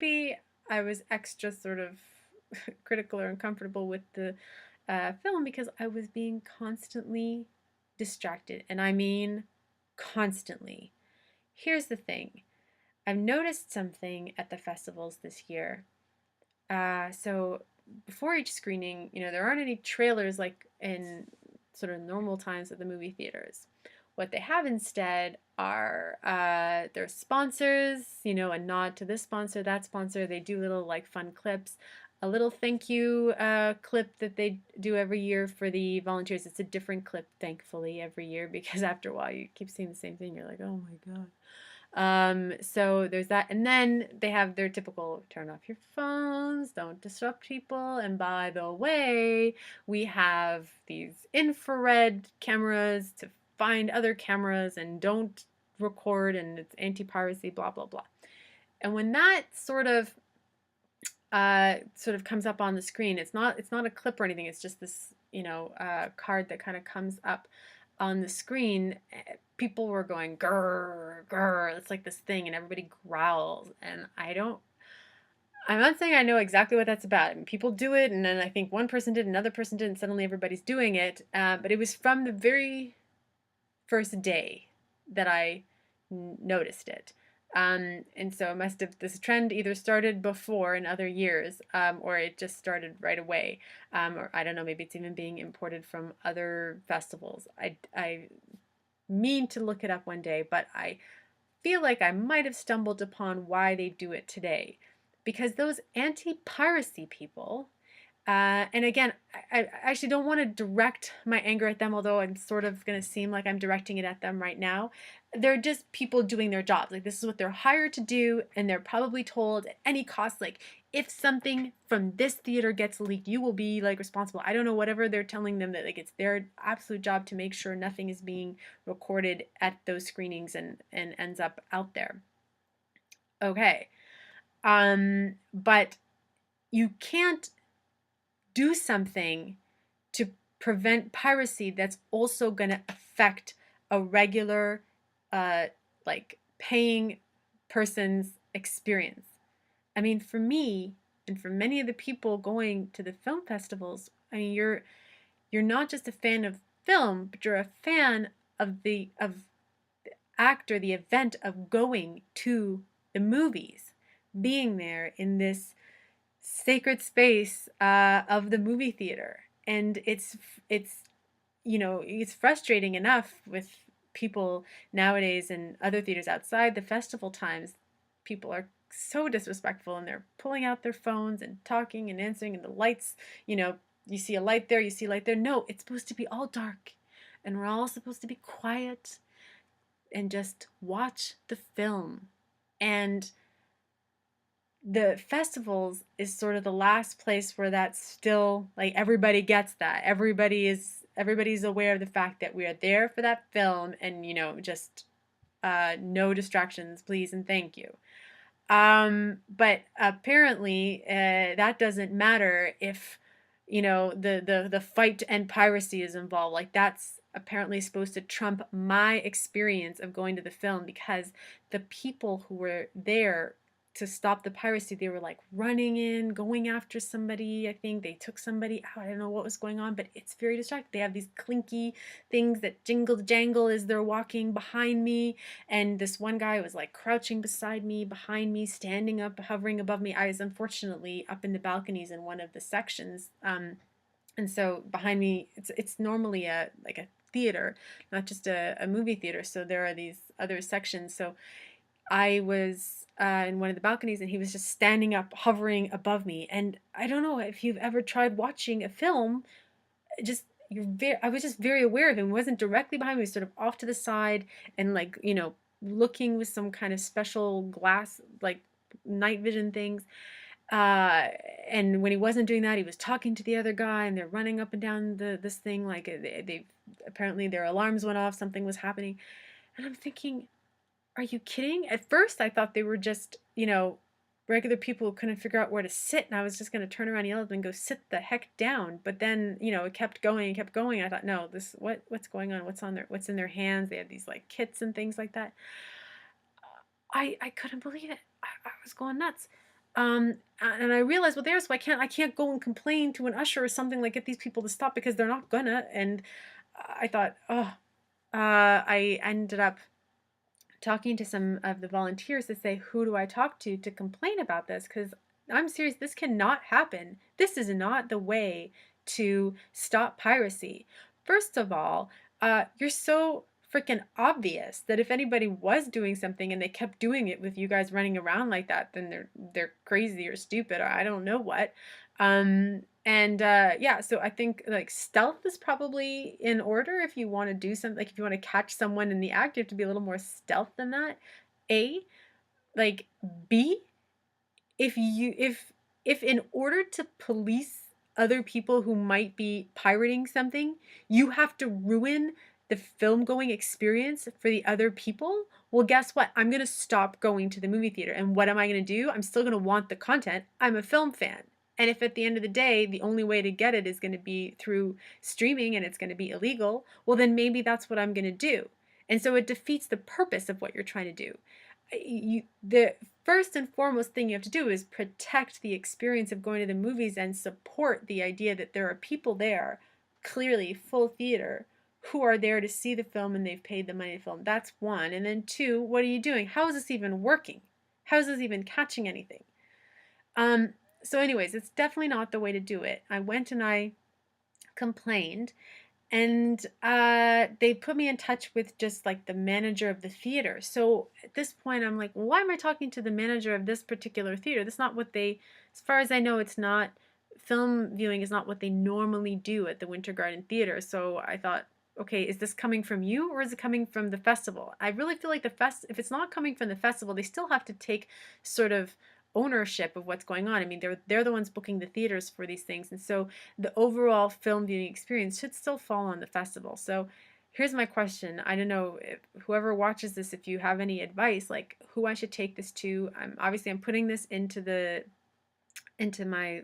maybe I was extra sort of critical or uncomfortable with the film because I was being constantly distracted. And I mean constantly. Here's the thing. I've noticed something at the festivals this year. So before each screening, there aren't any trailers like in sort of normal times at the movie theaters. What they have instead are their sponsors, a nod to this sponsor, that sponsor. They do little like fun clips, a little thank you clip that they do every year for the volunteers. It's a different clip, thankfully, every year because after a while you keep seeing the same thing. You're like, oh my God. So there's that. And then they have their typical turn off your phones, don't disrupt people. And by the way, we have these infrared cameras to find other cameras and don't record and it's anti-piracy, blah, blah, blah. And when that sort of comes up on the screen, it's not a clip or anything. It's just this, card that kind of comes up on the screen. People were going grrr, grrr. It's like this thing, and everybody growls. And I'm not saying I know exactly what that's about. I mean, people do it, and then I think one person did, another person did, and suddenly everybody's doing it. But it was from the very first day that I noticed it. And so it must have, this trend either started before in other years, or it just started right away. Or I don't know, maybe it's even being imported from other festivals. I mean to look it up one day, but I feel like I might have stumbled upon why they do it today. Because those anti-piracy people, and again, I actually don't want to direct my anger at them, although I'm sort of going to seem like I'm directing it at them right now. They're just people doing their jobs. Like, this is what they're hired to do, and they're probably told at any cost, like, if something from this theater gets leaked, you will be, like, responsible. I don't know, whatever they're telling them, that, like, it's their absolute job to make sure nothing is being recorded at those screenings and ends up out there. Okay. But you can't do something to prevent piracy that's also going to affect a regular, like, paying person's experience. I mean, for me and for many of the people going to the film festivals, I mean, you're not just a fan of film, but you're a fan of the act or the event of going to the movies, being there in this sacred space of the movie theater. And it's frustrating enough with people nowadays in other theaters outside the festival times. People are so disrespectful and they're pulling out their phones and talking and answering, and the lights, you see a light there, you see a light there. No, it's supposed to be all dark and we're all supposed to be quiet and just watch the film. And the festivals is sort of the last place where that's still, like, everybody gets that. Everybody's aware of the fact that we are there for that film, and just no distractions, please and thank you. But apparently that doesn't matter if the fight to end piracy is involved. Like, that's apparently supposed to trump my experience of going to the film, because the people who were there to stop the piracy, they were like running in, going after somebody. I think they took somebody out. I don't know what was going on, but it's very distracting. They have these clinky things that jingle jangle as they're walking behind me. And this one guy was like crouching beside me, behind me, standing up, hovering above me. I was unfortunately up in the balconies in one of the sections. And so behind me, it's normally a theater, not just a movie theater. So there are these other sections. So I was in one of the balconies, and he was just standing up, hovering above me. And I don't know if you've ever tried watching a film. Just I was just very aware of him. He wasn't directly behind me. He was sort of off to the side and, like, looking with some kind of special glass, like night vision things. And when he wasn't doing that, he was talking to the other guy, and they're running up and down this thing. Like, they apparently their alarms went off. Something was happening, and I'm thinking, are you kidding? At first, I thought they were just, regular people who couldn't figure out where to sit, and I was just going to turn around and yell at them and go, sit the heck down. But then, it kept going and kept going. I thought, no, what's going on? What's in their hands? They had these, like, kits and things like that. I couldn't believe it. I was going nuts. And I realized, well, so I can't go and complain to an usher or something, like get these people to stop, because they're not gonna. And I thought, oh, I ended up talking to some of the volunteers to say, who do I talk to complain about this? Because I'm serious, this cannot happen. This is not the way to stop piracy. First of all, you're so freaking obvious that if anybody was doing something and they kept doing it with you guys running around like that, then they're crazy or stupid or I don't know what. And yeah, so I think like stealth is probably in order if you want to do something, like if you want to catch someone in the act, you have to be a little more stealth than that. A, like B, if you if in order to police other people who might be pirating something, you have to ruin the film going experience for the other people, well, guess what? I'm going to stop going to the movie theater. And what am I going to do? I'm still going to want the content. I'm a film fan. And if at the end of the day, the only way to get it is going to be through streaming and it's going to be illegal, well, then maybe that's what I'm going to do. And so it defeats the purpose of what you're trying to do. The first and foremost thing you have to do is protect the experience of going to the movies and support the idea that there are people there, clearly full theater, who are there to see the film and they've paid the money to film. That's one. And then two, what are you doing? How is this even working? How is this even catching anything? So anyways, it's definitely not the way to do it. I went and I complained, and they put me in touch with just like the manager of the theater. So at this point, I'm like, well, why am I talking to the manager of this particular theater? That's not what they, as far as I know, it's not, film viewing is not what they normally do at the Winter Garden Theater. So I thought, okay, is this coming from you or is it coming from the festival? I really feel like if it's not coming from the festival, they still have to take sort of ownership of what's going on. I mean, they're the ones booking the theaters for these things, and so the overall film viewing experience should still fall on the festival. So here's my question. I don't know if whoever watches this, if you have any advice, like who I should take this to. I'm putting this into my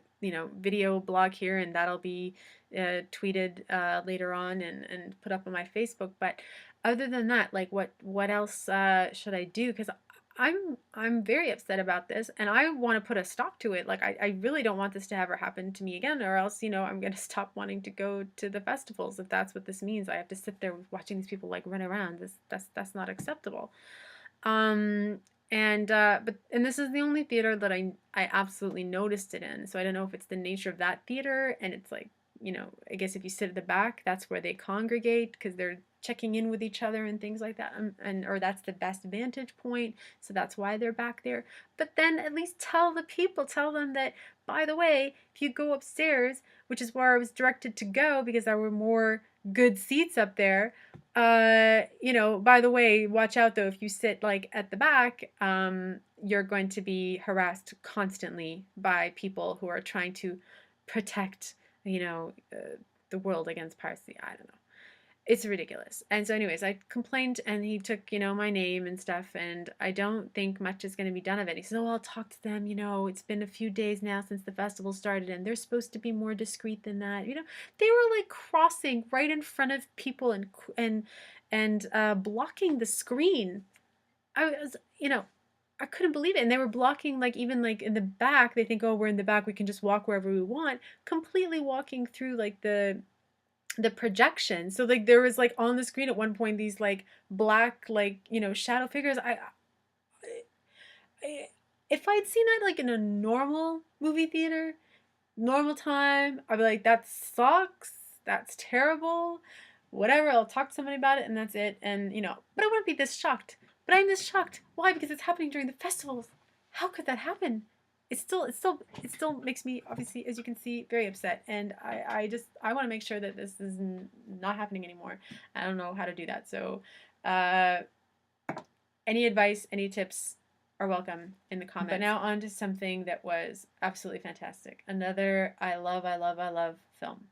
video blog here, and that'll be tweeted later on and put up on my Facebook. But other than that, like what else should I do? Because I'm very upset about this, and I want to put a stop to it. Like I really don't want this to ever happen to me again, or else I'm gonna stop wanting to go to the festivals if that's what this means. I have to sit there watching these people like run around. That's not acceptable. Um, and this is the only theater that I absolutely noticed it in. So I don't know if it's the nature of that theater, and it's like, I guess if you sit at the back, that's where they congregate because they're checking in with each other and things like that, or that's the best vantage point, so that's why they're back there. But then at least tell them that, by the way, if you go upstairs, which is where I was directed to go because there were more good seats up there, by the way, watch out though, if you sit like at the back, you're going to be harassed constantly by people who are trying to protect, the world against piracy. I don't know. It's ridiculous. And so anyways, I complained and he took, my name and stuff, and I don't think much is going to be done of it. He said, oh, I'll talk to them. It's been a few days now since the festival started and they're supposed to be more discreet than that. They were like crossing right in front of people and blocking the screen. I was, I couldn't believe it. And they were blocking, like, even like in the back. They think, oh, we're in the back, we can just walk wherever we want. Completely walking through like the projection. So like there was like on the screen at one point these like black like shadow figures. If I'd seen that like in a normal movie theater, normal time, I'd be like, that sucks. That's terrible. Whatever. I'll talk to somebody about it and that's it. And but I wouldn't be this shocked. But I'm this shocked. Why? Because it's happening during the festivals. How could that happen? It still makes me, obviously, as you can see, very upset, and I want to make sure that this is not happening anymore. I don't know how to do that, so any advice, any tips are welcome in the comments. But now on to something that was absolutely fantastic. Another I love film.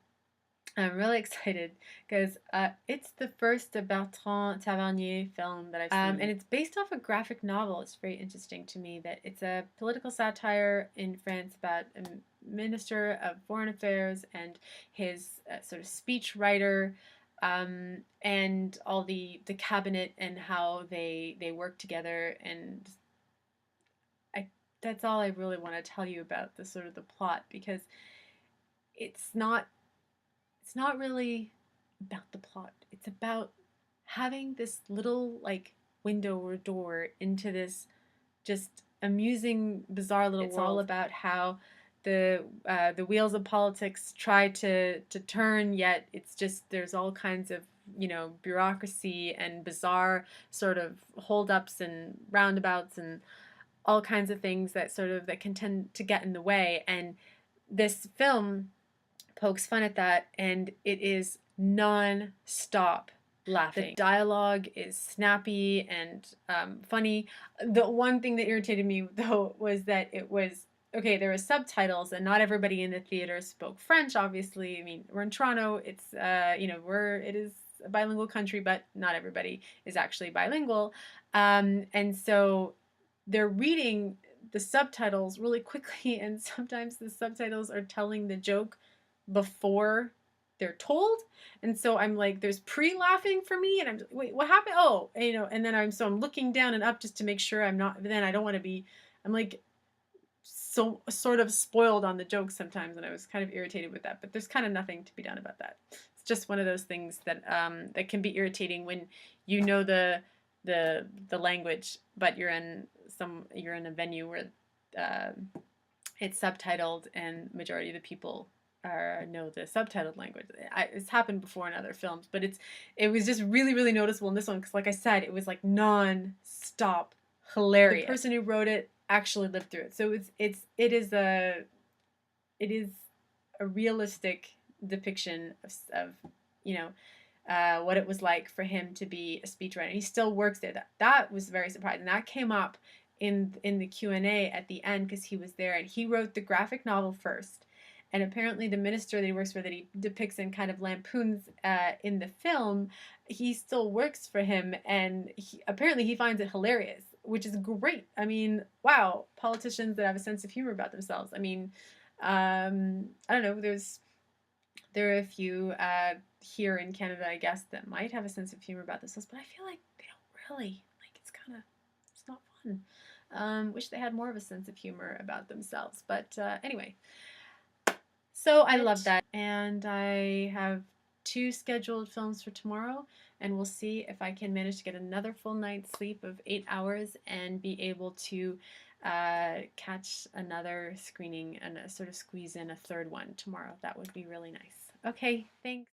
I'm really excited because it's the first Bertrand Tavernier film that I've seen. And it's based off a graphic novel. It's very interesting to me that it's a political satire in France about a minister of foreign affairs and his sort of speech writer, and all the cabinet and how they work together. And that's all I really want to tell you about the sort of the plot, because it's not it's not really about the plot. It's about having this little like window or door into this just amusing, bizarre little world. It's all about how the wheels of politics try to turn, yet it's just there's all kinds of bureaucracy and bizarre sort of holdups and roundabouts and all kinds of things that can tend to get in the way. And this film pokes fun at that, and it is non-stop laughing. The dialogue is snappy and funny. The one thing that irritated me, though, was that it was okay. There were subtitles, and not everybody in the theater spoke French. Obviously, I mean, we're in Toronto. It's it is a bilingual country, but not everybody is actually bilingual, and so they're reading the subtitles really quickly, and sometimes the subtitles are telling the joke before they're told. And so I'm like, there's pre-laughing for me, and I'm just, wait, what happened? Oh, and then I'm looking down and up just to make sure I'm not, then I don't want to be, I'm like so sort of spoiled on the jokes sometimes, and I was kind of irritated with that, but there's kind of nothing to be done about that. It's just one of those things that that can be irritating when you know the language, but you're in a venue where it's subtitled and majority of the people know the subtitled language. It's happened before in other films, but it was just really, really noticeable in this one because, like I said, it was like non-stop hilarious. The person who wrote it actually lived through it, so it is a realistic depiction of what it was like for him to be a speechwriter. He still works there. That was very surprising. That came up in the Q&A at the end because he was there, and he wrote the graphic novel first. And apparently the minister that he works for, that he depicts and kind of lampoons in the film, he still works for him, and apparently he finds it hilarious, which is great. I mean, wow, politicians that have a sense of humor about themselves. I mean, I don't know, there are a few here in Canada, I guess, that might have a sense of humor about themselves, but I feel like they don't really. Like, it's not fun. Wish they had more of a sense of humor about themselves. But anyway. So I love that, and I have 2 scheduled films for tomorrow, and we'll see if I can manage to get another full night's sleep of 8 hours and be able to catch another screening and sort of squeeze in a third one tomorrow. That would be really nice. Okay, thanks.